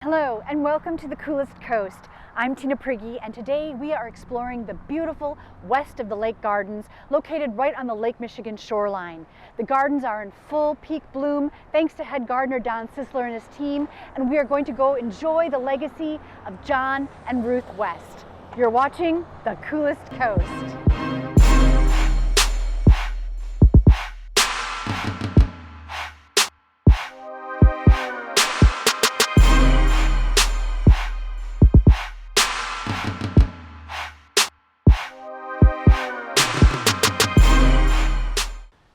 Hello and welcome to the coolest coast. I'm Tina Prigge and today we are exploring the beautiful west of the lake gardens located right on the Lake Michigan shoreline. The gardens are in full peak bloom thanks to head gardener Don Cisler and his team, and we are going to go enjoy the legacy of John and Ruth West. You're watching the coolest coast.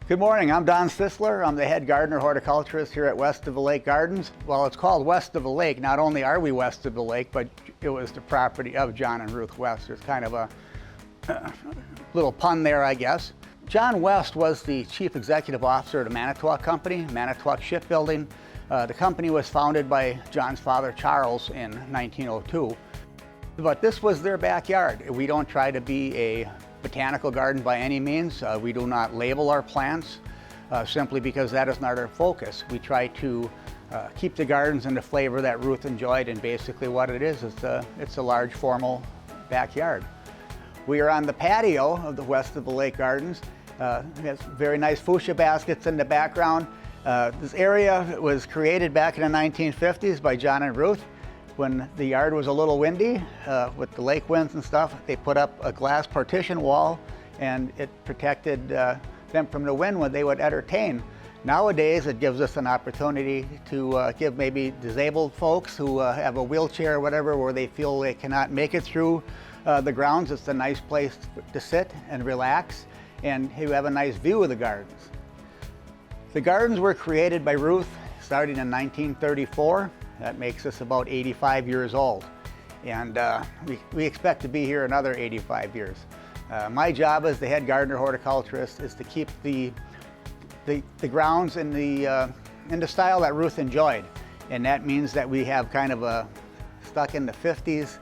Good morning, I'm Don Cisler. I'm the head gardener horticulturist here at West of the Lake Gardens. Well, it's called West of the Lake. Not only are we west of the lake, but it was the property of John and Ruth West. There's kind of a little pun there, I guess. John West was the chief executive officer of the Manitowoc Company, Manitowoc Shipbuilding. The company was founded by John's father, Charles, in 1902. But this was their backyard. We don't try to be a botanical garden by any means. We do not label our plants simply because that is not our focus. We try to keep the gardens in the flavor that Ruth enjoyed, and basically what it is, it's a large formal backyard. We are on the patio of the West of the Lake Gardens. It has very nice fuchsia baskets in the background. This area was created back in the 1950s by John and Ruth. When the yard was a little windy with the lake winds and stuff, they put up a glass partition wall and it protected them from the wind when they would entertain. Nowadays, it gives us an opportunity to give maybe disabled folks who have a wheelchair or whatever, where they feel they cannot make it through the grounds. It's a nice place to sit and relax, and you have a nice view of the gardens. The gardens were created by Ruth starting in 1934. That makes us about 85 years old, and we expect to be here another 85 years. My job as the head gardener horticulturist is to keep the grounds in the style that Ruth enjoyed, and that means that we have kind of a stuck in the 50s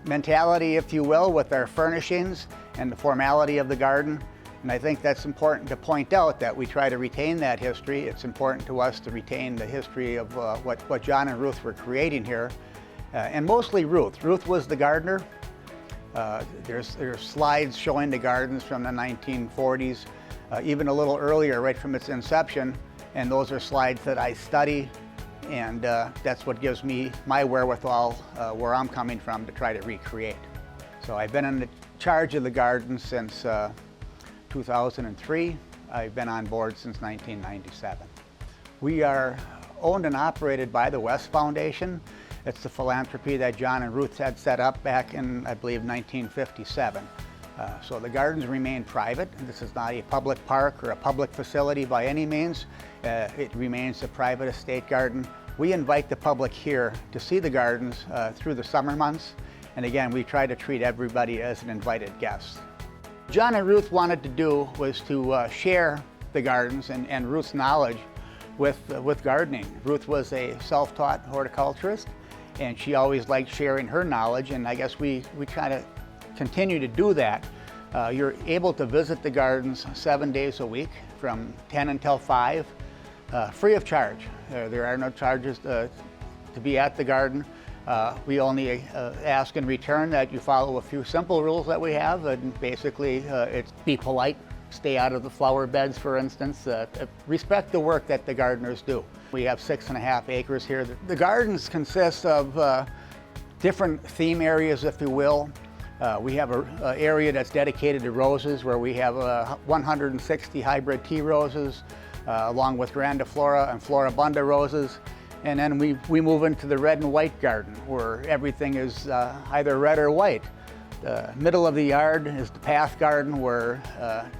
mentality, if you will, with our furnishings and the formality of the garden. And I think that's important to point out, that we try to retain that history. It's important to us to retain the history of what John and Ruth were creating here, and mostly Ruth. Ruth was the gardener. There's slides showing the gardens from the 1940s, even a little earlier, right from its inception, and those are slides that I study, and that's what gives me my wherewithal where I'm coming from to try to recreate. So I've been in charge of the garden since 2003. I've been on board since 1997. We are owned and operated by the West Foundation. It's the philanthropy that John and Ruth had set up back in, I believe, 1957. So the gardens remain private. This is not a public park or a public facility by any means. It remains a private estate garden. We invite the public here to see the gardens through the summer months. And again, we try to treat everybody as an invited guest. John and Ruth wanted to do was to share the gardens and Ruth's knowledge with gardening. Ruth was a self-taught horticulturist, and she always liked sharing her knowledge, and I guess we try to continue to do that. You're able to visit the gardens 7 days a week from 10 until 5, free of charge. There are no charges to be at the garden. We only ask in return that you follow a few simple rules that we have, and basically it's be polite, stay out of the flower beds, for instance, respect the work that the gardeners do. We have 6.5 acres here. The gardens consist of different theme areas, if you will. We have an area that's dedicated to roses, where we have 160 hybrid tea roses, along with grandiflora and floribunda roses. And then we move into the red and white garden, where everything is either red or white. The middle of the yard is the path garden, where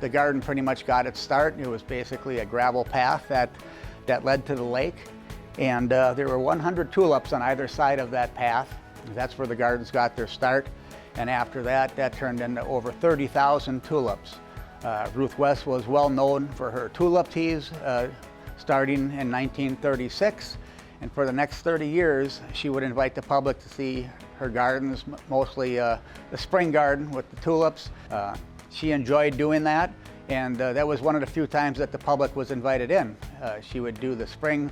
the garden pretty much got its start. It was basically a gravel path that led to the lake. And there were 100 tulips on either side of that path. That's where the gardens got their start. And after that, that turned into over 30,000 tulips. Ruth West was well known for her tulip teas, starting in 1936. And for the next 30 years, she would invite the public to see her gardens, mostly the spring garden with the tulips. She enjoyed doing that, and that was one of the few times that the public was invited in. She would do the spring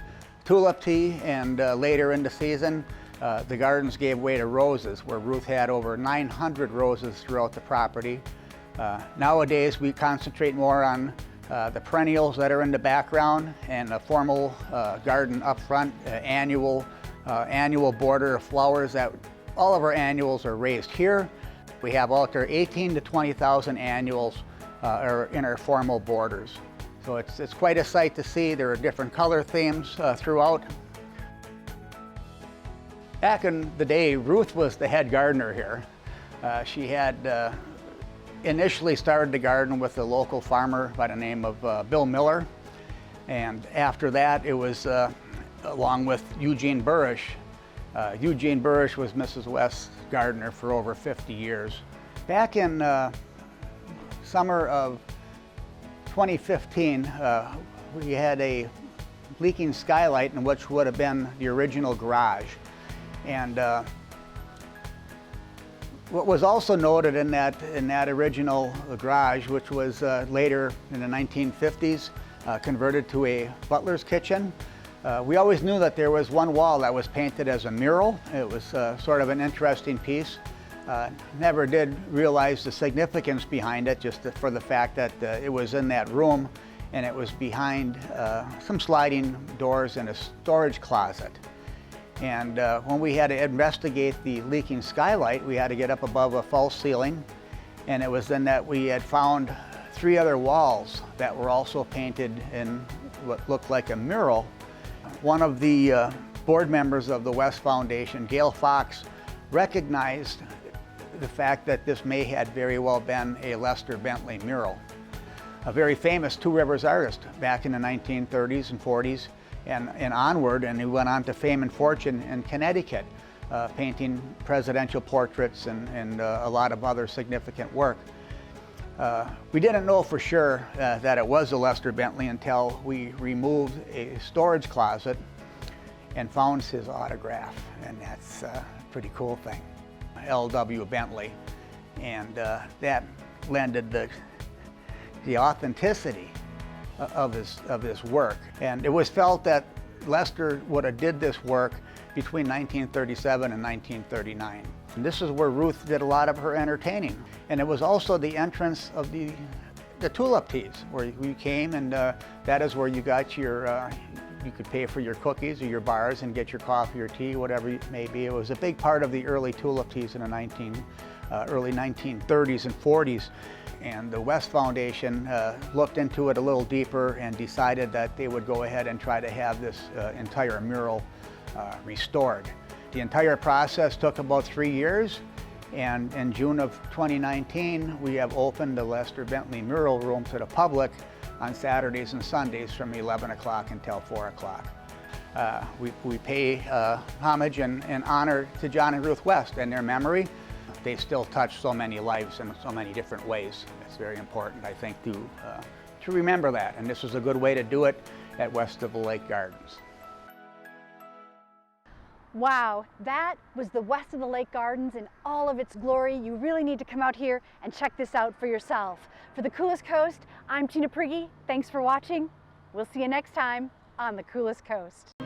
tulip tea, and later in the season, the gardens gave way to roses, where Ruth had over 900 roses throughout the property. Nowadays, we concentrate more on the perennials that are in the background and a formal garden up front, annual border of flowers. That all of our annuals are raised here. We have out there 18 to 20,000 annuals are in our formal borders. So it's quite a sight to see. There are different color themes throughout. Back in the day, Ruth was the head gardener here. She had initially started the garden with a local farmer by the name of Bill Miller. And after that, it was along with Eugene Burrish. Eugene Burrish was Mrs. West's gardener for over 50 years. Back in summer of 2015, we had a leaking skylight in which would have been the original garage. And what was also noted in that original garage, which was later in the 1950s converted to a butler's kitchen, we always knew that there was one wall that was painted as a mural. It was sort of an interesting piece. Never did realize the significance behind it, just for the fact that it was in that room and it was behind some sliding doors in a storage closet. And when we had to investigate the leaking skylight, we had to get up above a false ceiling, and it was then that we had found 3 other walls that were also painted in what looked like a mural. One of the board members of the West Foundation, Gail Fox, recognized the fact that this may have very well been a Lester Bentley mural, a very famous Two Rivers artist back in the 1930s and 40s and onward, and he went on to fame and fortune in Connecticut, painting presidential portraits and a lot of other significant work. We didn't know for sure that it was a Lester Bentley until we removed a storage closet and found his autograph, and that's a pretty cool thing. L.W. Bentley, and that lended the authenticity of his work. And it was felt that Lester would have did this work between 1937 and 1939. And this is where Ruth did a lot of her entertaining. And it was also the entrance of the tulip teas, where you came, and that is where you got your you could pay for your cookies or your bars and get your coffee or tea, whatever it may be. It was a big part of the early tulip teas in the early 1930s and 40s. And the West Foundation looked into it a little deeper and decided that they would go ahead and try to have this entire mural restored. The entire process took about 3 years, and in June of 2019, we have opened the Lester Bentley Mural Room to the public on Saturdays and Sundays from 11 o'clock until 4 o'clock. We pay homage and honor to John and Ruth West and their memory. They still touch so many lives in so many different ways. It's very important, I think, to remember that. And this is a good way to do it at West of the Lake Gardens. Wow, that was the West of the Lake Gardens in all of its glory. You really need to come out here and check this out for yourself. For the Coolest Coast, I'm Tina Prigge. Thanks for watching. We'll see you next time on the Coolest Coast.